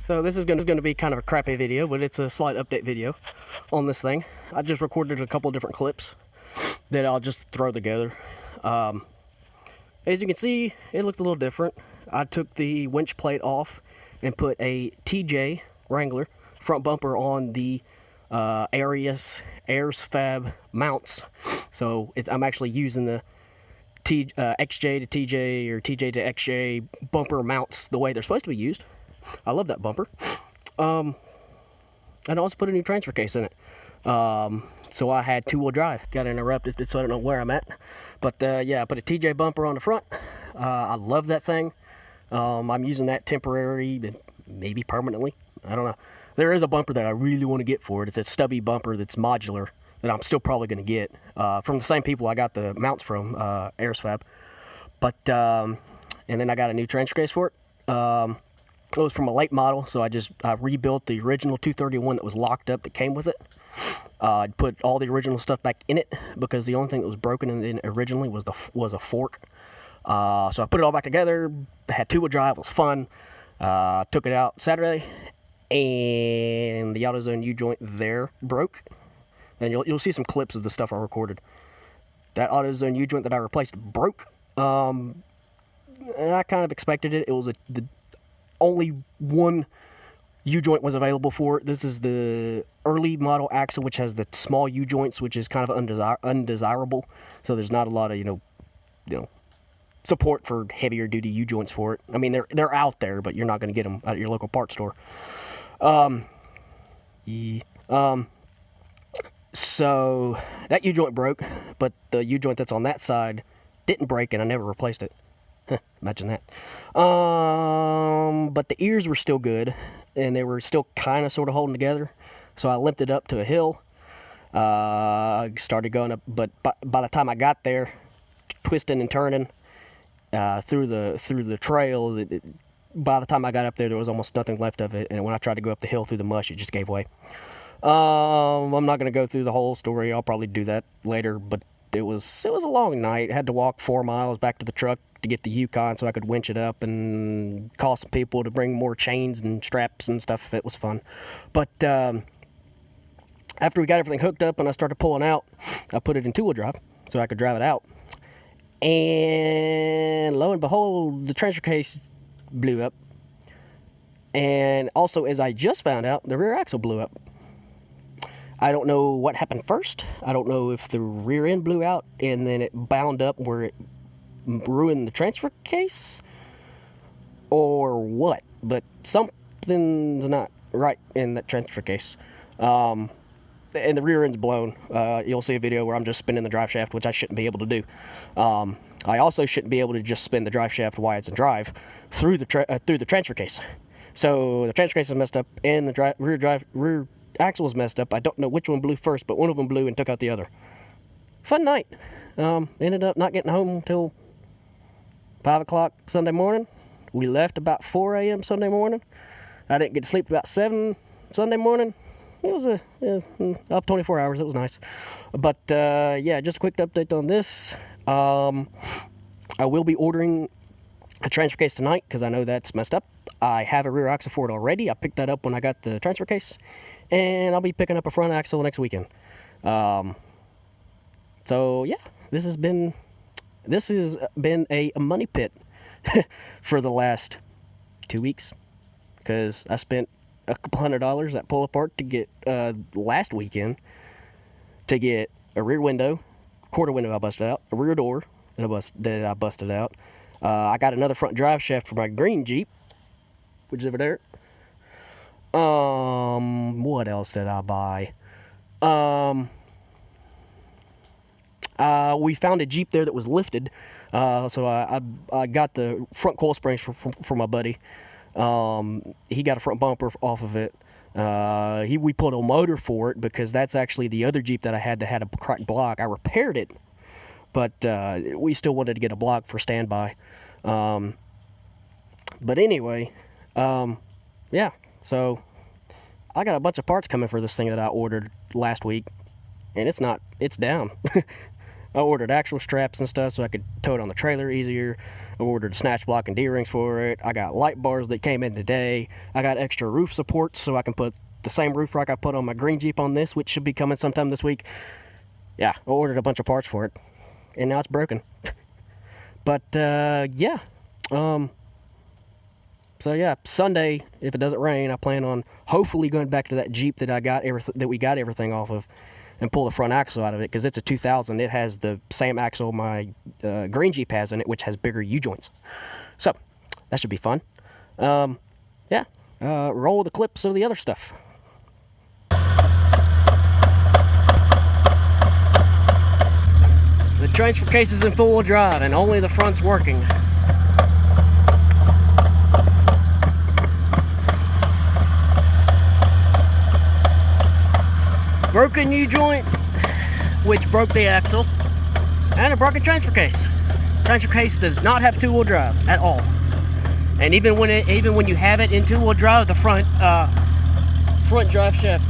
So this is going to be kind of a crappy video, but it's a slight update video on this thing. I just recorded a couple different clips that I'll just throw together. As you can see, it looked a little different. I took the winch plate off and put a TJ Wrangler front bumper on the Airs Fab mounts. So I'm actually using the XJ to TJ or TJ to XJ bumper mounts the way they're supposed to be used. I love that bumper. And I also put a new transfer case in it. So I had two-wheel drive. Got interrupted, so I don't know where I'm at. But yeah, I put a TJ bumper on the front. I love that thing. I'm using that temporary, maybe permanently. I don't know. There is a bumper that I really want to get for it. It's a stubby bumper that's modular that I'm still probably going to get from the same people I got the mounts from, Airs Fab. But and then I got a new transfer case for it. It was from a late model, so I rebuilt the original 231 that was locked up that came with it. I put all the original stuff back in it because the only thing that was broken in originally was a fork. So I put it all back together. Had two-wheel drive. It was fun. Took it out Saturday, and the AutoZone U-joint there broke. And you'll see some clips of the stuff I recorded. That AutoZone U-joint that I replaced broke. And I kind of expected it. It was the only one U-joint was available for it. This is the early model axle, which has the small U-joints, which is kind of undesirable. So there's not a lot of, you know, support for heavier duty U-joints for it. I mean, they're out there, but you're not going to get them at your local parts store. So that U-joint broke, but the U-joint that's on that side didn't break, and I never replaced it. Imagine that. But the ears were still good, and they were still kind of sort of holding together. So I limped it up to a hill. Started going up, but by the time I got there, twisting and turning through the trail, by the time I got up there was almost nothing left of it. And when I tried to go up the hill through the mush, it just gave way. I'm not going to go through the whole story. I'll probably do that later, but it was a long night. I had to walk 4 miles back to the truck to get the Yukon so I could winch it up and call some people to bring more chains and straps and stuff. It was fun. But after we got everything hooked up and I started pulling out, I put it in two-wheel drive so I could drive it out. And lo and behold, the transfer case blew up. And also, as I just found out, the rear axle blew up. I don't know what happened first. I don't know if the rear end blew out and then it bound up where it ruined the transfer case or what, but something's not right in that transfer case. And the rear end's blown. You'll see a video where I'm just spinning the drive shaft, which I shouldn't be able to do. I also shouldn't be able to just spin the drive shaft while it's in drive through the transfer case. So the transfer case is messed up and the rear axle was messed up. I don't know which one blew first, but one of them blew and took out the other. Fun night. Ended up not getting home until 5 o'clock Sunday morning. We left about 4 a.m. Sunday morning. I didn't get to sleep about 7 Sunday morning. It was up 24 hours. It was nice. But yeah, just a quick update on this. I will be ordering a transfer case tonight because I know that's messed up. I have a rear axle for it already. I picked that up when I got the transfer case. And I'll be picking up a front axle next weekend. So yeah, this has been a money pit for the last 2 weeks because I spent a couple $100 at Pull Apart to get last weekend to get a rear window, quarter window I busted out, a rear door that I busted out. I got another front drive shaft for my green Jeep, which is over there. What else did I buy? We found a Jeep there that was lifted. So I got the front coil springs from my buddy. He got a front bumper off of it. We pulled a motor for it because that's actually the other Jeep that I had that had a cracked block. I repaired it, but we still wanted to get a block for standby. But anyway, yeah. So I got a bunch of parts coming for this thing that I ordered last week, and it's down. I ordered actual straps and stuff so I could tow it on the trailer easier. I ordered snatch block and D-rings for it. I got light bars that came in today. I got extra roof supports so I can put the same roof rack I put on my green Jeep on this, which should be coming sometime this week. Yeah, I ordered a bunch of parts for it, and now it's broken. But yeah, so yeah, Sunday, if it doesn't rain, I plan on hopefully going back to that Jeep that we got everything off of, and pull the front axle out of it, because it's a 2000. It has the same axle my green Jeep has in it, which has bigger U-joints. So that should be fun. Yeah, roll the clips of the other stuff. The transfer case is in full drive and only the front's working. Broken U-joint, which broke the axle, and a broken transfer case. Transfer case does not have two-wheel drive at all. And even when you have it in two-wheel drive, the front drive shaft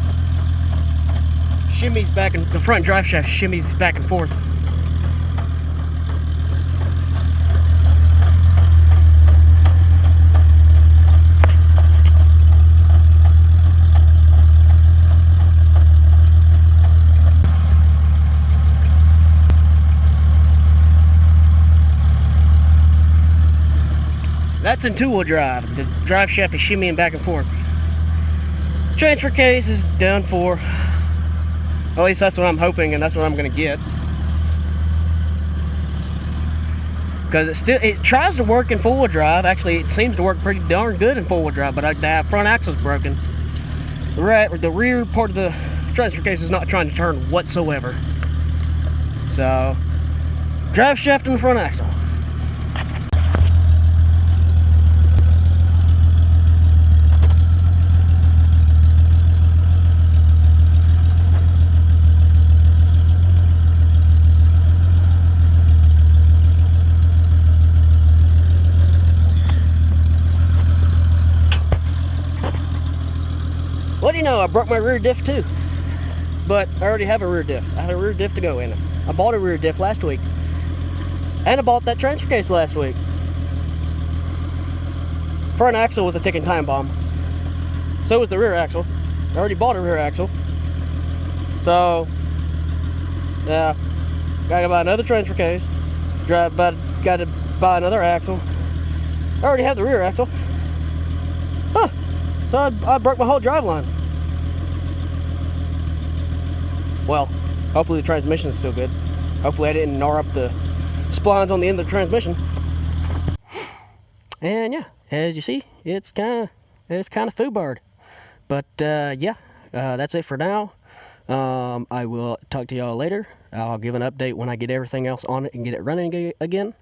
shimmies back, and the front drive shaft shimmies back and forth. That's in two-wheel drive. The drive shaft is shimmying back and forth. Transfer case is done for. At least that's what I'm hoping, and that's what I'm going to get. Because it tries to work in four-wheel drive. Actually, it seems to work pretty darn good in four-wheel drive, but the front axle's broken. The rear part of the transfer case is not trying to turn whatsoever. So, drive shaft and the front axle. What do you know, I broke my rear diff too. But I already have a rear diff. I had a rear diff to go in it. I bought a rear diff last week. And I bought that transfer case last week. Front axle was a ticking time bomb. So was the rear axle. I already bought a rear axle. So, yeah, gotta buy another transfer case. Gotta buy another axle. I already have the rear axle. Huh. So I broke my whole drive line. Well, hopefully the transmission is still good. Hopefully I didn't gnar up the splines on the end of the transmission. And yeah, as you see, it's kind of foobarred. But yeah, that's it for now. I will talk to y'all later. I'll give an update when I get everything else on it and get it running again.